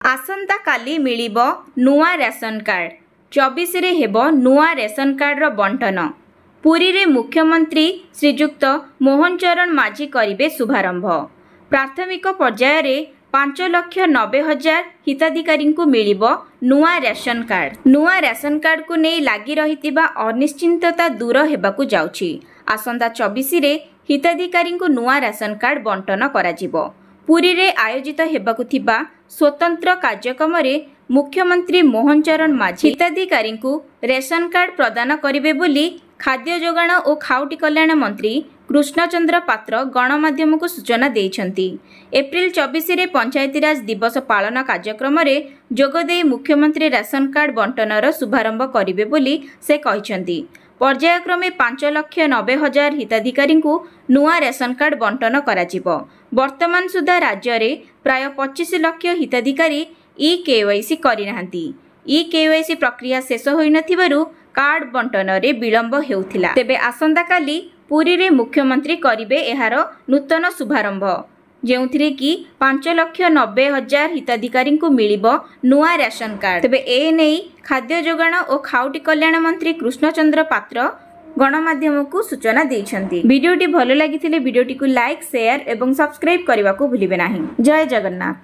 आसंता काली मिलिबो नुआ ration card 24 रे हेबो नुआ रेशन कार्ड रो बंटन। पुरी रे मुख्यमंत्री श्रीजुक्त मोहन चरण माझी करिबे शुभारंभ। प्राथमिक पर्याय रे 5,90,000 हिताधिकारी को मिलिबो नुआ रेशन कार्ड। नुआ रेशन कार्ड को नहीं लागी रहितिबा अनिश्चितता दूर हेबाकु जाउछि। आसंता 24 रे हिताधिकारी को नुआ रेशन कार्ड बंटन कराजिबो। पुरी रे आयोजित हेबाकु थिबा स्वतंत्र कार्यक्रम रे मुख्यमंत्री मोहन चरण माझी हिताधिकारी को रेशन कार्ड प्रदान करिवे बोली खाद्य जोगाण और खाउटी कल्याण मंत्री कृष्णचंद्र पात्र गणमाध्यम को सूचना देइछंती। एप्रिल 24 रे पंचायतीराज दिवस पालन कार्यक्रम रे जोगदे मुख्यमंत्री रेशन कार्ड बंटनर शुभारंभ करिवे बोली से कहिछंती। पर्यायक्रमे 5,90,000 हिताधिकारी को नुआ रेशन कार्ड बंटन कराजिबो। वर्तमान सुधा राज्य रे प्राय 25 लाख हिताधिकारी ई-केवाईसी करिनाहांती। ई-केवाईसी प्रक्रिया शेष होई नथिबारु कार्ड बंटन रे विलंब हेउथिला। तेबे आसंता काली पुरी रे मुख्यमंत्री करिबे एहार नूतन शुभारंभ, जेउथिरे कि 5,90,000 हिताधिकारी को मिलिबो नुआ रेशन कार्ड। तेबे ए नेई खाद्य जोगाण और खाउटी कल्याण मंत्री कृष्णचंद्र पात्र गणमाध्यम को सूचना देइछंती। वीडियोटी भलो लागिथिले वीडियोटी को लाइक, शेयर एवं सब्सक्राइब करने को भूलिबे नाही। जय जगन्नाथ।